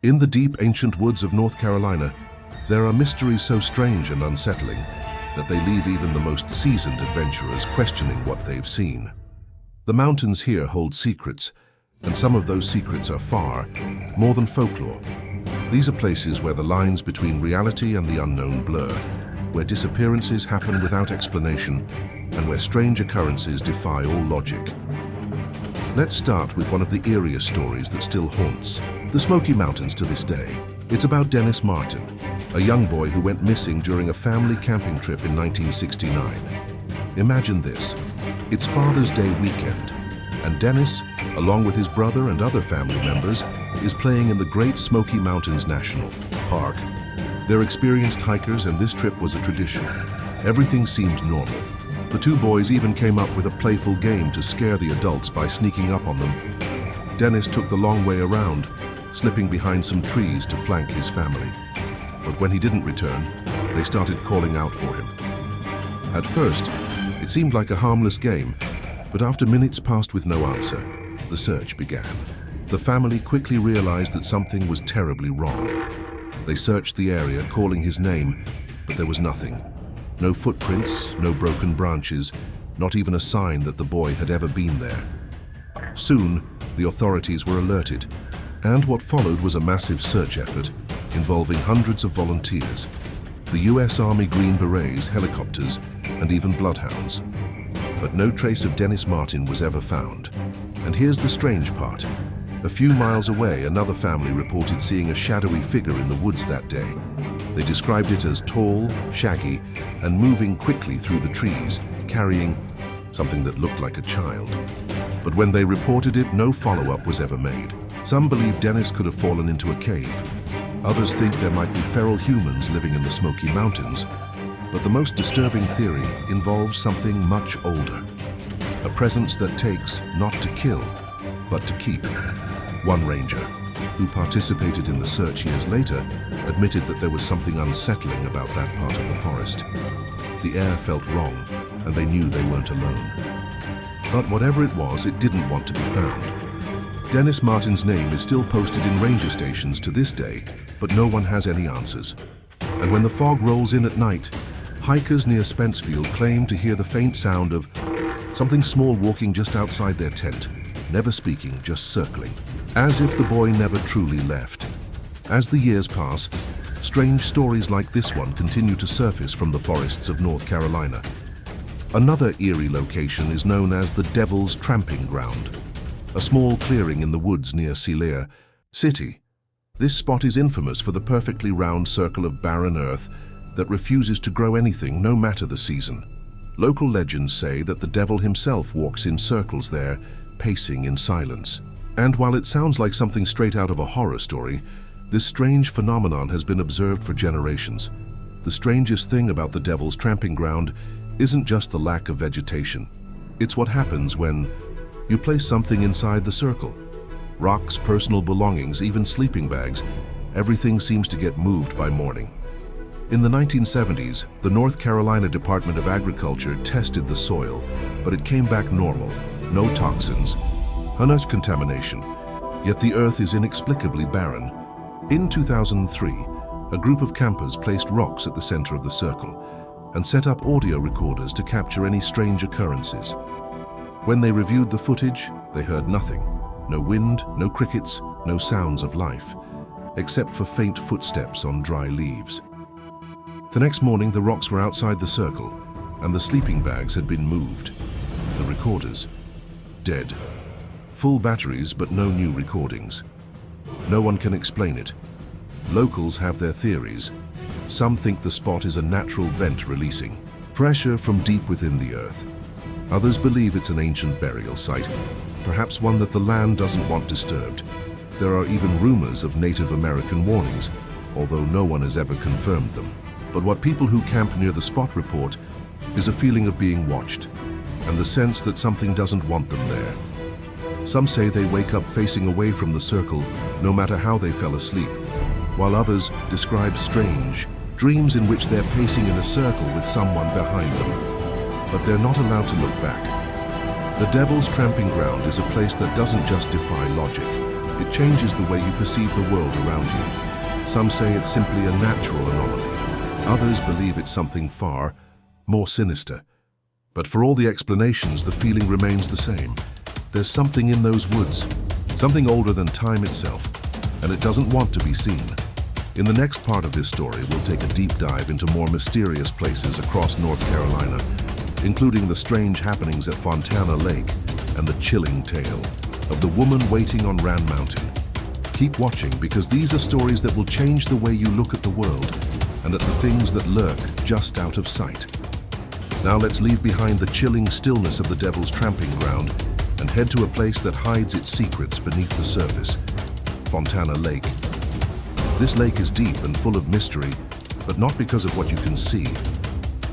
In the deep, ancient woods of North Carolina, there are mysteries so strange and unsettling that they leave even the most seasoned adventurers questioning what they've seen. The mountains here hold secrets, and some of those secrets are far more than folklore. These are places where the lines between reality and the unknown blur, where disappearances happen without explanation, and where strange occurrences defy all logic. Let's start with one of the eeriest stories that still haunts the Smoky Mountains to this day. It's about Dennis Martin, a young boy who went missing during a family camping trip in 1969. Imagine this. It's Father's Day weekend, and Dennis, along with his brother and other family members, is playing in the Great Smoky Mountains National Park. They're experienced hikers, and this trip was a tradition. Everything seemed normal. The two boys even came up with a playful game to scare the adults by sneaking up on them. Dennis took the long way around, slipping behind some trees to flank his family. But when he didn't return, they started calling out for him. At first, it seemed like a harmless game, but after minutes passed with no answer, the search began. The family quickly realized that something was terribly wrong. They searched the area, calling his name, but there was nothing. No footprints, no broken branches, not even a sign that the boy had ever been there. Soon, the authorities were alerted, and what followed was a massive search effort involving hundreds of volunteers, the US Army Green Berets, helicopters, and even bloodhounds. But no trace of Dennis Martin was ever found. And here's the strange part. A few miles away, another family reported seeing a shadowy figure in the woods that day. They described it as tall, shaggy, and moving quickly through the trees, carrying something that looked like a child. But when they reported it, no follow-up was ever made. Some believe Dennis could have fallen into a cave. Others think there might be feral humans living in the Smoky Mountains. But the most disturbing theory involves something much older. A presence that takes not to kill, but to keep. One ranger, who participated in the search years later, admitted that there was something unsettling about that part of the forest. The air felt wrong, and they knew they weren't alone. But whatever it was, it didn't want to be found. Dennis Martin's name is still posted in ranger stations to this day, but no one has any answers. And when the fog rolls in at night, hikers near Spencefield claim to hear the faint sound of something small walking just outside their tent, never speaking, just circling, as if the boy never truly left. As the years pass, strange stories like this one continue to surface from the forests of North Carolina. Another eerie location is known as the Devil's Tramping Ground, a small clearing in the woods near Sealier City. This spot is infamous for the perfectly round circle of barren earth that refuses to grow anything, no matter the season. Local legends say that the devil himself walks in circles there, pacing in silence. And while it sounds like something straight out of a horror story, this strange phenomenon has been observed for generations. The strangest thing about the Devil's Tramping Ground isn't just the lack of vegetation. It's what happens when you place something inside the circle. Rocks, personal belongings, even sleeping bags, everything seems to get moved by morning. In the 1970s, the North Carolina Department of Agriculture tested the soil, but it came back normal, no toxins, no contamination, yet the earth is inexplicably barren. In 2003, a group of campers placed rocks at the center of the circle and set up audio recorders to capture any strange occurrences. When they reviewed the footage, they heard nothing. No wind, no crickets, no sounds of life, except for faint footsteps on dry leaves. The next morning, the rocks were outside the circle, and the sleeping bags had been moved. The recorders, dead. Full batteries, but no new recordings. No one can explain it. Locals have their theories. Some think the spot is a natural vent releasing pressure from deep within the earth. Others believe it's an ancient burial site, perhaps one that the land doesn't want disturbed. There are even rumors of Native American warnings, although no one has ever confirmed them. But what people who camp near the spot report is a feeling of being watched, and the sense that something doesn't want them there. Some say they wake up facing away from the circle, no matter how they fell asleep, while others describe strange dreams in which they're pacing in a circle with someone behind them. But they're not allowed to look back. The Devil's Tramping Ground is a place that doesn't just defy logic. It changes the way you perceive the world around you. Some say it's simply a natural anomaly. Others believe it's something far more sinister. But for all the explanations, the feeling remains the same. There's something in those woods, something older than time itself, and it doesn't want to be seen. In the next part of this story, we'll take a deep dive into more mysterious places across North Carolina, including the strange happenings at Fontana Lake and the chilling tale of the woman waiting on Rand Mountain. Keep watching, because these are stories that will change the way you look at the world and at the things that lurk just out of sight. Now let's leave behind the chilling stillness of the Devil's Tramping Ground and head to a place that hides its secrets beneath the surface, Fontana Lake. This lake is deep and full of mystery, but not because of what you can see.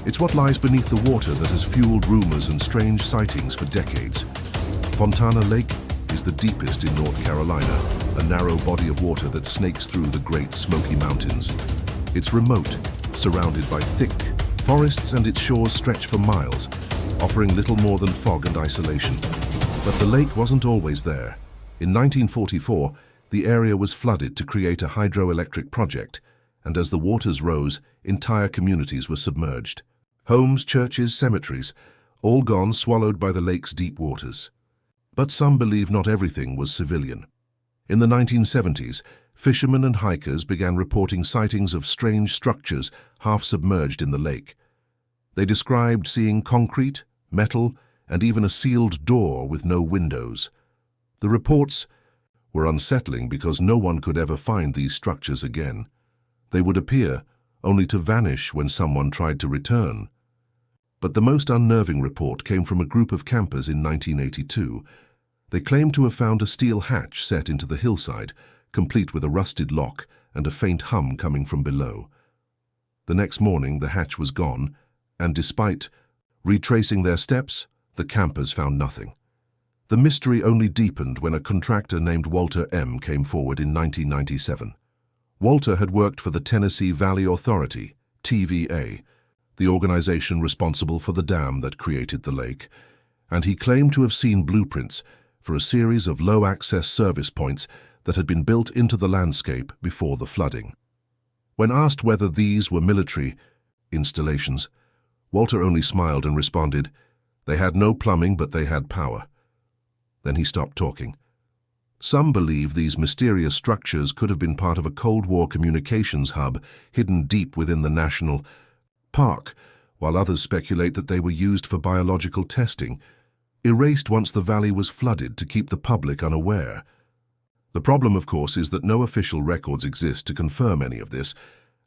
It's what lies beneath the water that has fueled rumors and strange sightings for decades. Fontana Lake is the deepest in North Carolina, a narrow body of water that snakes through the great Smoky Mountains. It's remote, surrounded by thick forests, and its shores stretch for miles, offering little more than fog and isolation. But the lake wasn't always there. In 1944, the area was flooded to create a hydroelectric project, and as the waters rose, entire communities were submerged. Homes, churches, cemeteries, all gone, swallowed by the lake's deep waters. But some believe not everything was civilian. In the 1970s, fishermen and hikers began reporting sightings of strange structures half submerged in the lake. They described seeing concrete, metal, and even a sealed door with no windows. The reports were unsettling because no one could ever find these structures again. They would appear, only to vanish when someone tried to return. But the most unnerving report came from a group of campers in 1982. They claimed to have found a steel hatch set into the hillside, complete with a rusted lock and a faint hum coming from below. The next morning, the hatch was gone, and despite retracing their steps, the campers found nothing. The mystery only deepened when a contractor named Walter M. came forward in 1997. Walter had worked for the Tennessee Valley Authority, TVA, the organization responsible for the dam that created the lake, and he claimed to have seen blueprints for a series of low-access service points that had been built into the landscape before the flooding. When asked whether these were military installations, Walter only smiled and responded, "They had no plumbing, but they had power." Then he stopped talking. Some believe these mysterious structures could have been part of a Cold War communications hub hidden deep within the national park, while others speculate that they were used for biological testing, erased once the valley was flooded to keep the public unaware. The problem, of course, is that no official records exist to confirm any of this,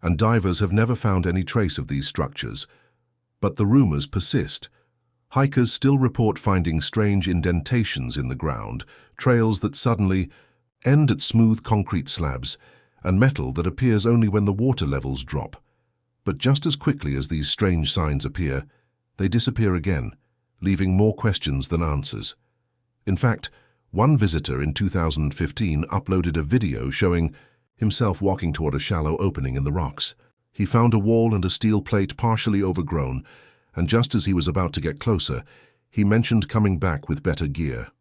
and divers have never found any trace of these structures. But the rumors persist. Hikers still report finding strange indentations in the ground, trails that suddenly end at smooth concrete slabs, and metal that appears only when the water levels drop. But just as quickly as these strange signs appear, they disappear again, leaving more questions than answers. In fact, one visitor in 2015 uploaded a video showing himself walking toward a shallow opening in the rocks. He found a wall and a steel plate partially overgrown, and just as he was about to get closer, he mentioned coming back with better gear.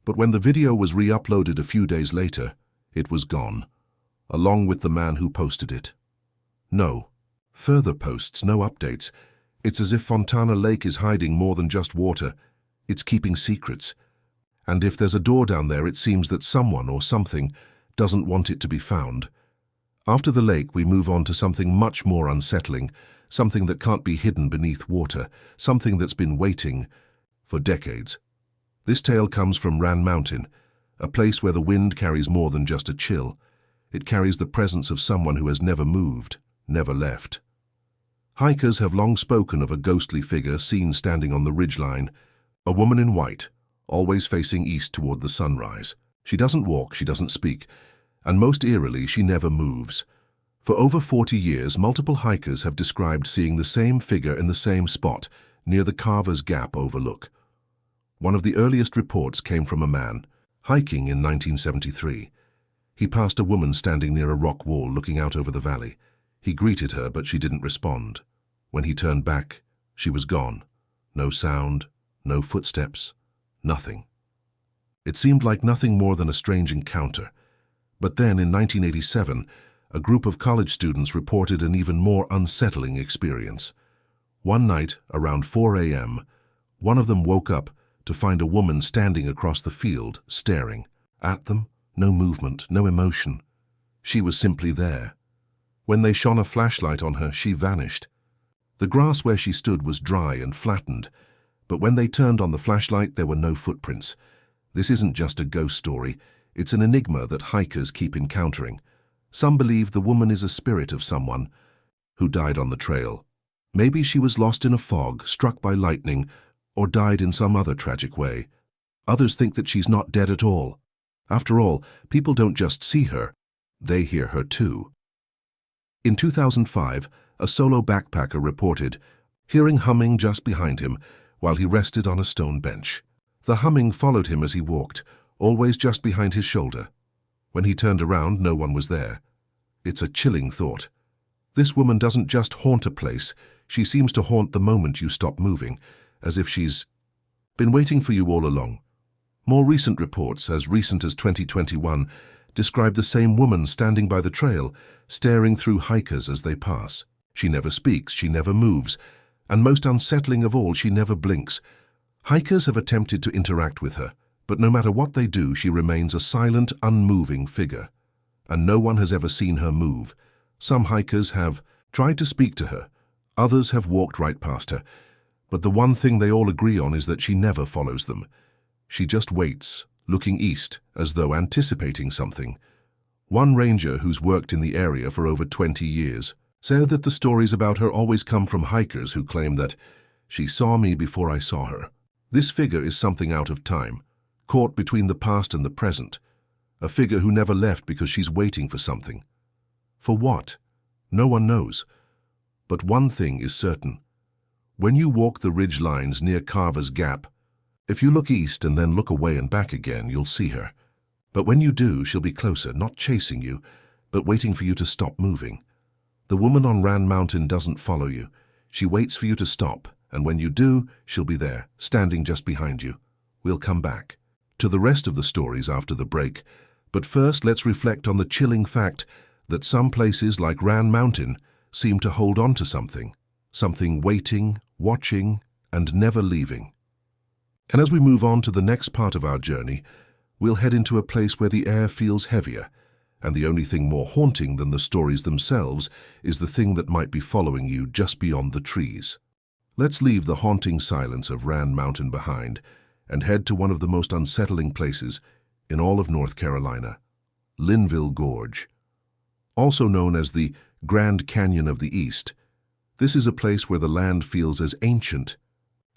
But when the video was re-uploaded a few days later, it was gone, along with the man who posted it. No further posts, no updates. It's as if Fontana Lake is hiding more than just water. It's keeping secrets. And if there's a door down there, it seems that someone or something doesn't want it to be found. After the lake, we move on to something much more unsettling, something that can't be hidden beneath water, something that's been waiting for decades. This tale comes from Rand Mountain, a place where the wind carries more than just a chill. It carries the presence of someone who has never moved, never left. Hikers have long spoken of a ghostly figure seen standing on the ridgeline, a woman in white, always facing east toward the sunrise. She doesn't walk, she doesn't speak, and most eerily, she never moves. For over 40 years, multiple hikers have described seeing the same figure in the same spot, near the Carver's Gap overlook. One of the earliest reports came from a man, hiking in 1973. He passed a woman standing near a rock wall looking out over the valley. He greeted her, but she didn't respond. When he turned back, she was gone. No sound, no footsteps, nothing. It seemed like nothing more than a strange encounter. But then, in 1987, a group of college students reported an even more unsettling experience. One night, around 4 a.m., one of them woke up to find a woman standing across the field, staring at them. No movement, no emotion. She was simply there. When they shone a flashlight on her, she vanished. The grass where she stood was dry and flattened, but when they turned on the flashlight, there were no footprints. This isn't just a ghost story, it's an enigma that hikers keep encountering. Some believe the woman is a spirit of someone who died on the trail. Maybe she was lost in a fog, struck by lightning, or died in some other tragic way. Others think that she's not dead at all. After all, people don't just see her, they hear her too. In 2005, a solo backpacker reported hearing humming just behind him while he rested on a stone bench. The humming followed him as he walked, always just behind his shoulder. When he turned around, no one was there. It's a chilling thought. This woman doesn't just haunt a place, she seems to haunt the moment you stop moving, as if she's been waiting for you all along. More recent reports, as recent as 2021, describe the same woman standing by the trail, staring through hikers as they pass. She never speaks, she never moves, and most unsettling of all, she never blinks. Hikers have attempted to interact with her, but no matter what they do, she remains a silent, unmoving figure. And no one has ever seen her move. Some hikers have tried to speak to her, others have walked right past her, but the one thing they all agree on is that she never follows them. She just waits, looking east, as though anticipating something. One ranger who's worked in the area for over 20 years said that the stories about her always come from hikers who claim that she saw me before I saw her. This figure is something out of time, caught between the past and the present. A figure who never left because she's waiting for something. For what? No one knows. But one thing is certain. When you walk the ridge lines near Carver's Gap, if you look east and then look away and back again, you'll see her. But when you do, she'll be closer, not chasing you, but waiting for you to stop moving. The woman on Rand Mountain doesn't follow you. She waits for you to stop, and when you do, she'll be there, standing just behind you. We'll come back to the rest of the stories after the break, but first let's reflect on the chilling fact that some places like Rand Mountain seem to hold on to something waiting, watching, and never leaving. And as we move on to the next part of our journey, we'll head into a place where the air feels heavier, and the only thing more haunting than the stories themselves is the thing that might be following you just beyond the trees. Let's leave the haunting silence of Rand Mountain behind and head to one of the most unsettling places in all of North Carolina, Linville Gorge. Also known as the Grand Canyon of the East, this is a place where the land feels as ancient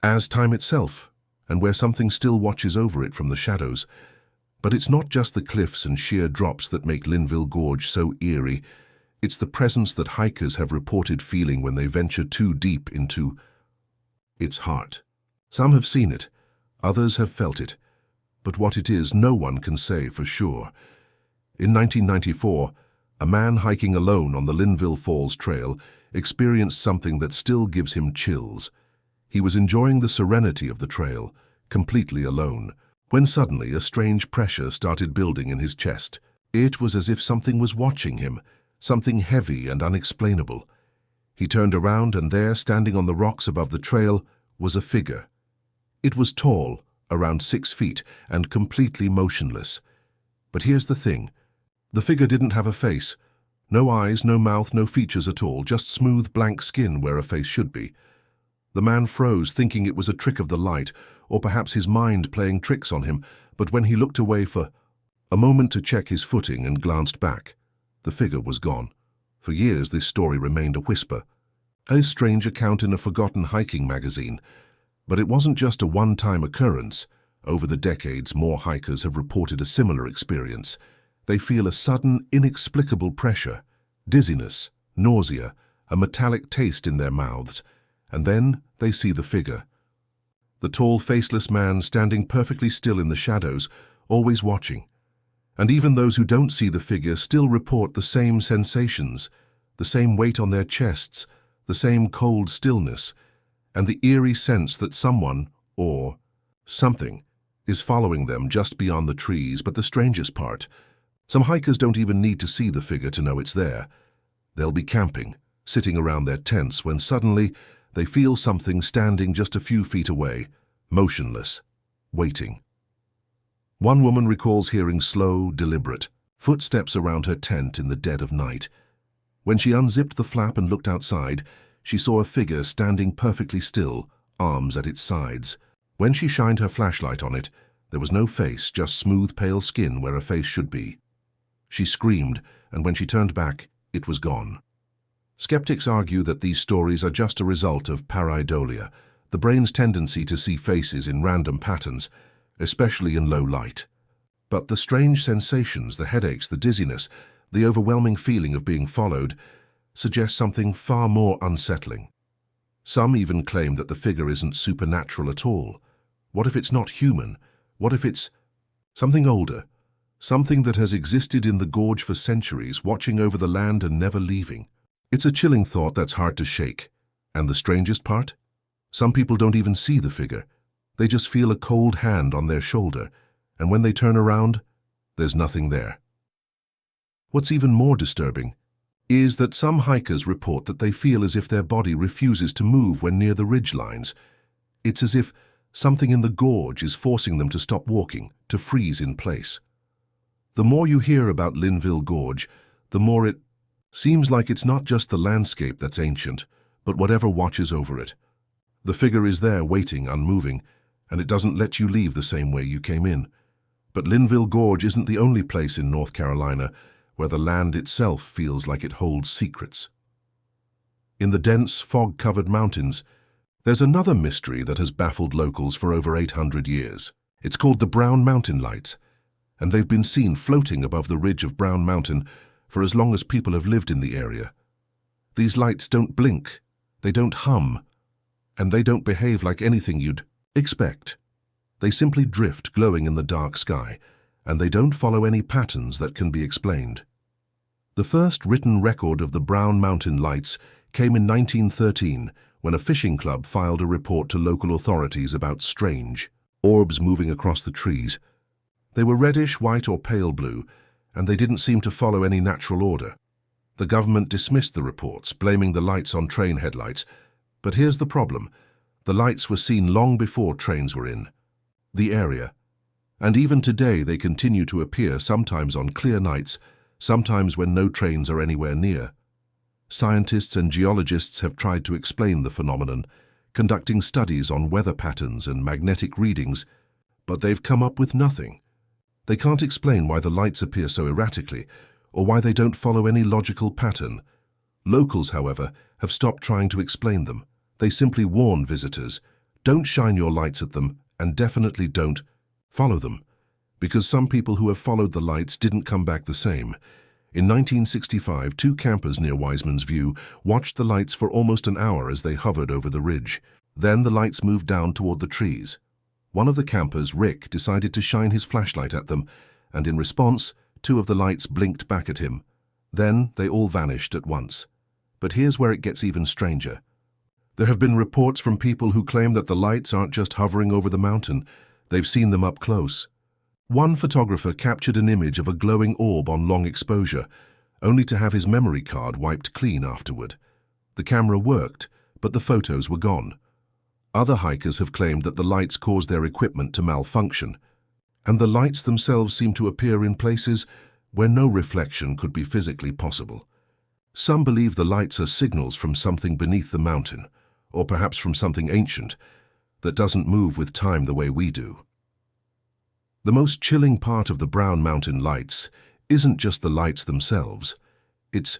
as time itself, and where something still watches over it from the shadows. But it's not just the cliffs and sheer drops that make Linville Gorge so eerie. It's the presence that hikers have reported feeling when they venture too deep into its heart. Some have seen it, others have felt it, but what it is, no one can say for sure. In 1994, a man hiking alone on the Linville Falls Trail experienced something that still gives him chills. He was enjoying the serenity of the trail, completely alone, when suddenly a strange pressure started building in his chest. It was as if something was watching him, something heavy and unexplainable. He turned around, and there, standing on the rocks above the trail, was a figure. It was tall, around 6 feet, and completely motionless. But here's the thing. The figure didn't have a face. No eyes, no mouth, no features at all, just smooth, blank skin where a face should be. The man froze, thinking it was a trick of the light, or perhaps his mind playing tricks on him, but when he looked away for a moment to check his footing and glanced back, the figure was gone. For years this story remained a whisper, a strange account in a forgotten hiking magazine. But it wasn't just a one-time occurrence. Over the decades, more hikers have reported a similar experience. They feel a sudden, inexplicable pressure, dizziness, nausea, a metallic taste in their mouths, and then they see the figure. The tall, faceless man standing perfectly still in the shadows, always watching. And even those who don't see the figure still report the same sensations, the same weight on their chests, the same cold stillness, and the eerie sense that someone, or something, is following them just beyond the trees, but the strangest part, some hikers don't even need to see the figure to know it's there. They'll be camping, sitting around their tents, when suddenly they feel something standing just a few feet away, motionless, waiting. One woman recalls hearing slow, deliberate footsteps around her tent in the dead of night. When she unzipped the flap and looked outside, she saw a figure standing perfectly still, arms at its sides. When she shined her flashlight on it, there was no face, just smooth, pale skin where a face should be. She screamed, and when she turned back, it was gone. Skeptics argue that these stories are just a result of pareidolia, the brain's tendency to see faces in random patterns, especially in low light. But the strange sensations, the headaches, the dizziness, the overwhelming feeling of being followed, suggest something far more unsettling. Some even claim that the figure isn't supernatural at all. What if it's not human? What if it's something older? Something that has existed in the gorge for centuries, watching over the land and never leaving? It's a chilling thought that's hard to shake. And the strangest part? Some people don't even see the figure. They just feel a cold hand on their shoulder, and when they turn around, there's nothing there. What's even more disturbing is that some hikers report that they feel as if their body refuses to move when near the ridge lines. It's as if something in the gorge is forcing them to stop walking, to freeze in place. The more you hear about Linville Gorge, the more it seems like it's not just the landscape that's ancient, but whatever watches over it. The figure is there waiting, unmoving, and it doesn't let you leave the same way you came in. But Linville Gorge isn't the only place in North Carolina where the land itself feels like it holds secrets. In the dense, fog-covered mountains, there's another mystery that has baffled locals for over 800 years. It's called the Brown Mountain Lights, and they've been seen floating above the ridge of Brown Mountain for as long as people have lived in the area. These lights don't blink, they don't hum, and they don't behave like anything you'd expect. They simply drift, glowing in the dark sky, and they don't follow any patterns that can be explained. The first written record of the Brown Mountain Lights came in 1913, when a fishing club filed a report to local authorities about strange orbs moving across the trees. They were reddish, white, or pale blue, and they didn't seem to follow any natural order. The government dismissed the reports, blaming the lights on train headlights. But here's the problem. The lights were seen long before trains were in the area. And even today they continue to appear, sometimes on clear nights, sometimes when no trains are anywhere near. Scientists and geologists have tried to explain the phenomenon, conducting studies on weather patterns and magnetic readings, but they've come up with nothing. They can't explain why the lights appear so erratically, or why they don't follow any logical pattern. Locals, however, have stopped trying to explain them. They simply warn visitors, don't shine your lights at them, and definitely don't follow them, because some people who have followed the lights didn't come back the same. In 1965, 2 campers near Wiseman's View watched the lights for almost an hour as they hovered over the ridge. Then the lights moved down toward the trees. One of the campers, Rick, decided to shine his flashlight at them, and in response, 2 of the lights blinked back at him. Then they all vanished at once. But here's where it gets even stranger. There have been reports from people who claim that the lights aren't just hovering over the mountain, they've seen them up close. One photographer captured an image of a glowing orb on long exposure, only to have his memory card wiped clean afterward. The camera worked, but the photos were gone. Other hikers have claimed that the lights caused their equipment to malfunction, and the lights themselves seem to appear in places where no reflection could be physically possible. Some believe the lights are signals from something beneath the mountain, or perhaps from something ancient that doesn't move with time the way we do. The most chilling part of the Brown Mountain Lights isn't just the lights themselves. It's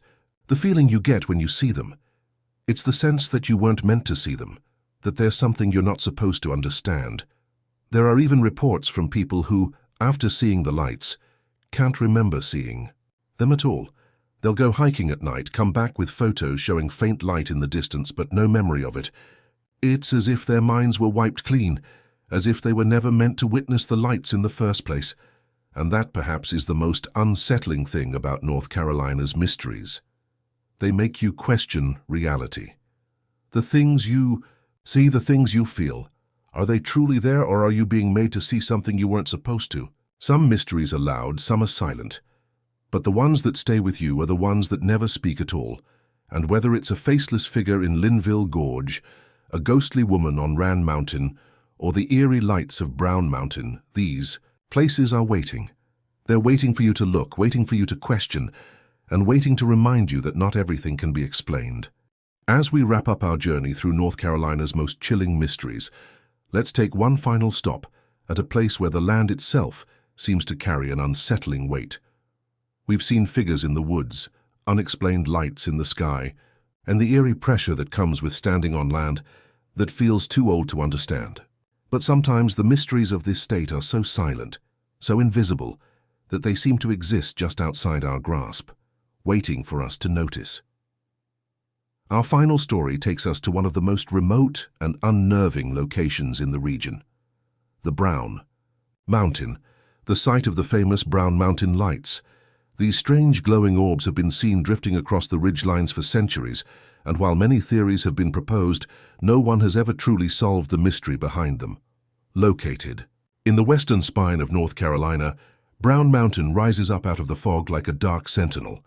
the feeling you get when you see them. It's the sense that you weren't meant to see them, that there's something you're not supposed to understand. There are even reports from people who, after seeing the lights, can't remember seeing them at all. They'll go hiking at night, come back with photos showing faint light in the distance but no memory of it. It's as if their minds were wiped clean, as if they were never meant to witness the lights in the first place. And that perhaps is the most unsettling thing about North Carolina's mysteries. They make you question reality. The things you see, the things you feel, Are they truly there, or are you being made to see something you weren't supposed to? Some mysteries are loud, some are silent. But the ones that stay with you are the ones that never speak at all. And whether it's a faceless figure in Linville Gorge, a ghostly woman on Rand Mountain, or the eerie lights of Brown Mountain, these places are waiting. They're waiting for you to look, waiting for you to question, and waiting to remind you that not everything can be explained. As we wrap up our journey through North Carolina's most chilling mysteries, let's take one final stop at a place where the land itself seems to carry an unsettling weight. We've seen figures in the woods, unexplained lights in the sky, and the eerie pressure that comes with standing on land that feels too old to understand. But sometimes the mysteries of this state are so silent, so invisible, that they seem to exist just outside our grasp, waiting for us to notice. Our final story takes us to one of the most remote and unnerving locations in the region. The Brown Mountain, the site of the famous Brown Mountain lights. These strange glowing orbs have been seen drifting across the ridgelines for centuries, and while many theories have been proposed, no one has ever truly solved the mystery behind them. Located in the western spine of North Carolina, Brown Mountain rises up out of the fog like a dark sentinel.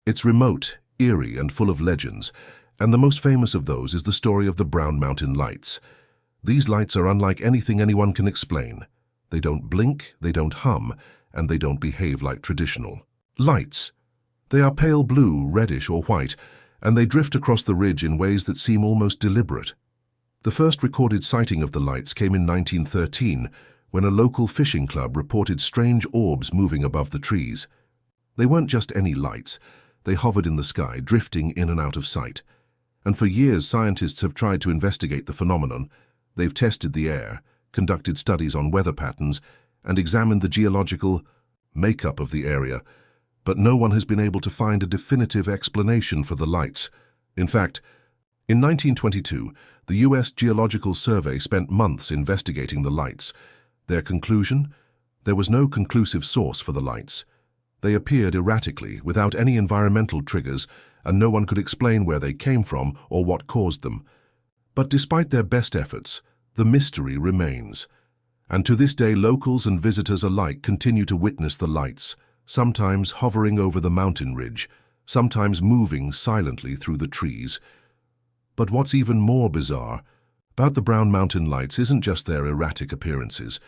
It's remote, eerie, and full of legends, and the most famous of those is the story of the Brown Mountain lights. These lights are unlike anything anyone can explain. They don't blink, they don't hum, and they don't behave like traditional lights. They are pale blue, reddish, or white, and they drift across the ridge in ways that seem almost deliberate. The first recorded sighting of the lights came in 1913, when a local fishing club reported strange orbs moving above the trees. They weren't just any lights. They hovered in the sky, drifting in and out of sight. And for years, scientists have tried to investigate the phenomenon. They've tested the air, conducted studies on weather patterns, and examined the geological makeup of the area, but no one has been able to find a definitive explanation for the lights. In fact, in 1922, the U.S. Geological Survey spent months investigating the lights. Their conclusion? There was no conclusive source for the lights. They appeared erratically, without any environmental triggers, and no one could explain where they came from or what caused them. But despite their best efforts, the mystery remains. And to this day, locals and visitors alike continue to witness the lights, sometimes hovering over the mountain ridge, sometimes moving silently through the trees. But what's even more bizarre about the Brown Mountain lights isn't just their erratic appearances.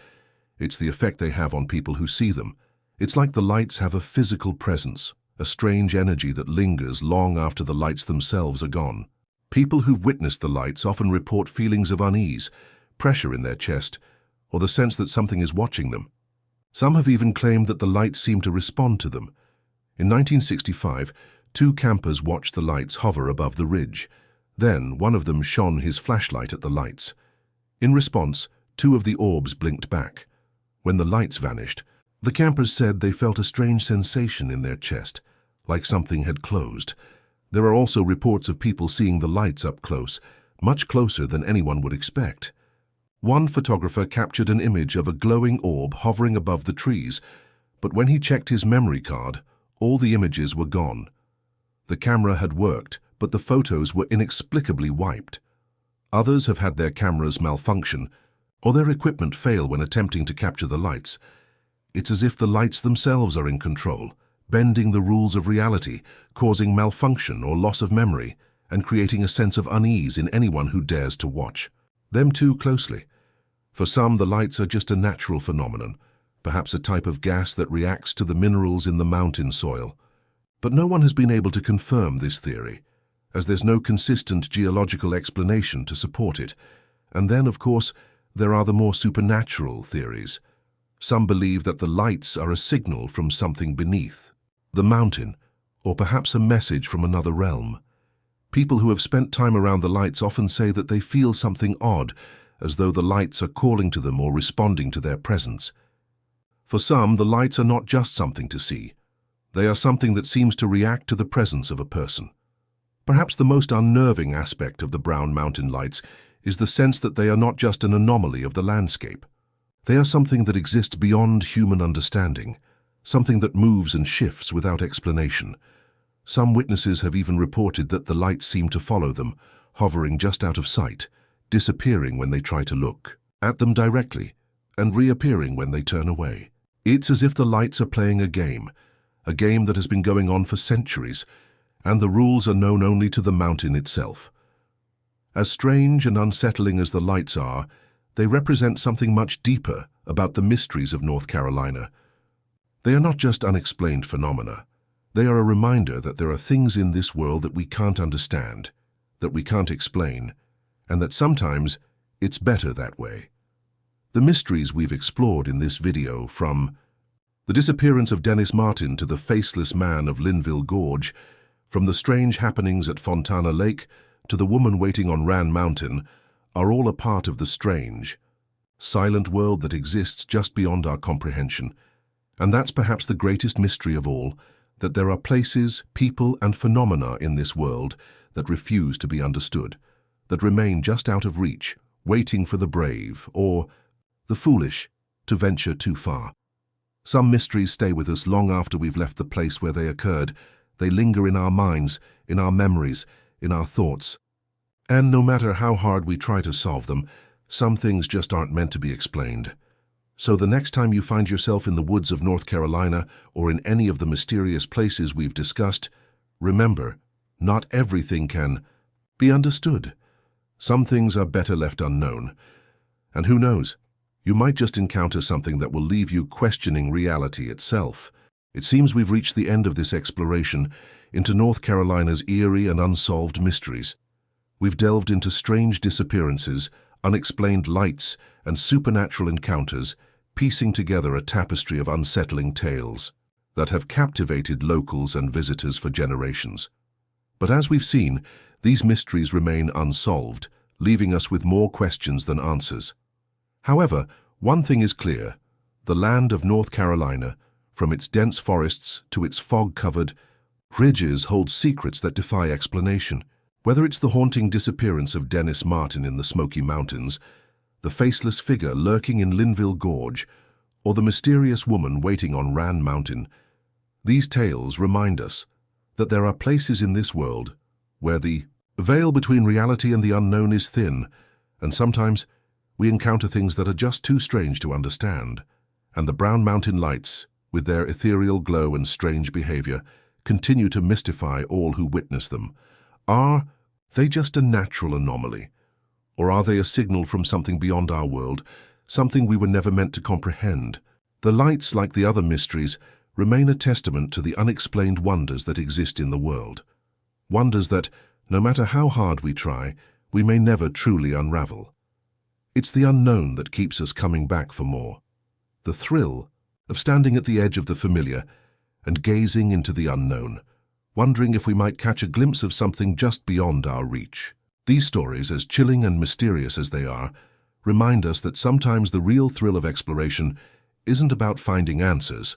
It's the effect they have on people who see them. It's like the lights have a physical presence, a strange energy that lingers long after the lights themselves are gone. People who've witnessed the lights often report feelings of unease, pressure in their chest, or the sense that something is watching them. Some have even claimed that the lights seem to respond to them. In 1965, 2 campers watched the lights hover above the ridge. Then, one of them shone his flashlight at the lights. In response, 2 of the orbs blinked back. When the lights vanished, the campers said they felt a strange sensation in their chest, like something had closed. There are also reports of people seeing the lights up close, much closer than anyone would expect. One photographer captured an image of a glowing orb hovering above the trees, but when he checked his memory card, all the images were gone. The camera had worked, but the photos were inexplicably wiped. Others have had their cameras malfunction, or their equipment fail when attempting to capture the lights. It's as if the lights themselves are in control, bending the rules of reality, causing malfunction or loss of memory, and creating a sense of unease in anyone who dares to watch them too closely. For some, the lights are just a natural phenomenon, perhaps a type of gas that reacts to the minerals in the mountain soil. But no one has been able to confirm this theory, as there's no consistent geological explanation to support it. And then, of course, there are the more supernatural theories. Some believe that the lights are a signal from something beneath the mountain, or perhaps a message from another realm. People who have spent time around the lights often say that they feel something odd, as though the lights are calling to them or responding to their presence. For some, the lights are not just something to see. They are something that seems to react to the presence of a person. Perhaps the most unnerving aspect of the Brown Mountain lights is the sense that they are not just an anomaly of the landscape. They are something that exists beyond human understanding, something that moves and shifts without explanation. Some witnesses have even reported that the lights seem to follow them, hovering just out of sight, disappearing when they try to look. at them directly, and reappearing when they turn away. It's as if the lights are playing a game that has been going on for centuries, and the rules are known only to the mountain itself. As strange and unsettling as the lights are, they represent something much deeper about the mysteries of North Carolina. They are not just unexplained phenomena. They are a reminder that there are things in this world that we can't understand, that we can't explain, and that sometimes it's better that way. The mysteries we've explored in this video, from the disappearance of Dennis Martin to the faceless man of Linville Gorge, from the strange happenings at Fontana Lake to the woman waiting on Ran Mountain, are all a part of the strange, silent world that exists just beyond our comprehension. And that's perhaps the greatest mystery of all, that there are places, people, and phenomena in this world that refuse to be understood, that remain just out of reach, waiting for the brave, or the foolish, to venture too far. Some mysteries stay with us long after we've left the place where they occurred. They linger in our minds, in our memories, in our thoughts. And no matter how hard we try to solve them, some things just aren't meant to be explained. So the next time you find yourself in the woods of North Carolina or in any of the mysterious places we've discussed, remember, not everything can be understood. Some things are better left unknown. And who knows, you might just encounter something that will leave you questioning reality itself. It seems we've reached the end of this exploration into North Carolina's eerie and unsolved mysteries. We've delved into strange disappearances, unexplained lights, and supernatural encounters, piecing together a tapestry of unsettling tales that have captivated locals and visitors for generations. But as we've seen, these mysteries remain unsolved, leaving us with more questions than answers. However, one thing is clear: the land of North Carolina, from its dense forests to its fog-covered ridges, holds secrets that defy explanation. Whether it's the haunting disappearance of Dennis Martin in the Smoky Mountains, the faceless figure lurking in Linville Gorge, or the mysterious woman waiting on Ran Mountain, these tales remind us that there are places in this world where the veil between reality and the unknown is thin, and sometimes we encounter things that are just too strange to understand. And the Brown Mountain lights, with their ethereal glow and strange behavior, continue to mystify all who witness them. Are they just a natural anomaly? Or are they a signal from something beyond our world, something we were never meant to comprehend? The lights, like the other mysteries, remain a testament to the unexplained wonders that exist in the world. Wonders that, no matter how hard we try, we may never truly unravel. It's the unknown that keeps us coming back for more. The thrill of standing at the edge of the familiar and gazing into the unknown, wondering if we might catch a glimpse of something just beyond our reach. These stories, as chilling and mysterious as they are, remind us that sometimes the real thrill of exploration isn't about finding answers,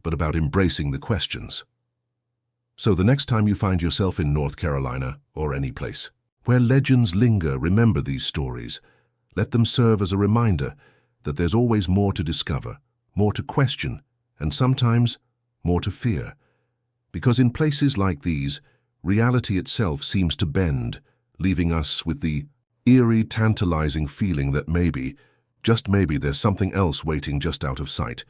but about embracing the questions. So the next time you find yourself in North Carolina, or any place where legends linger, remember these stories. Let them serve as a reminder that there's always more to discover, more to question, and sometimes more to fear. Because in places like these, reality itself seems to bend, leaving us with the eerie, tantalizing feeling that maybe, just maybe, there's something else waiting just out of sight.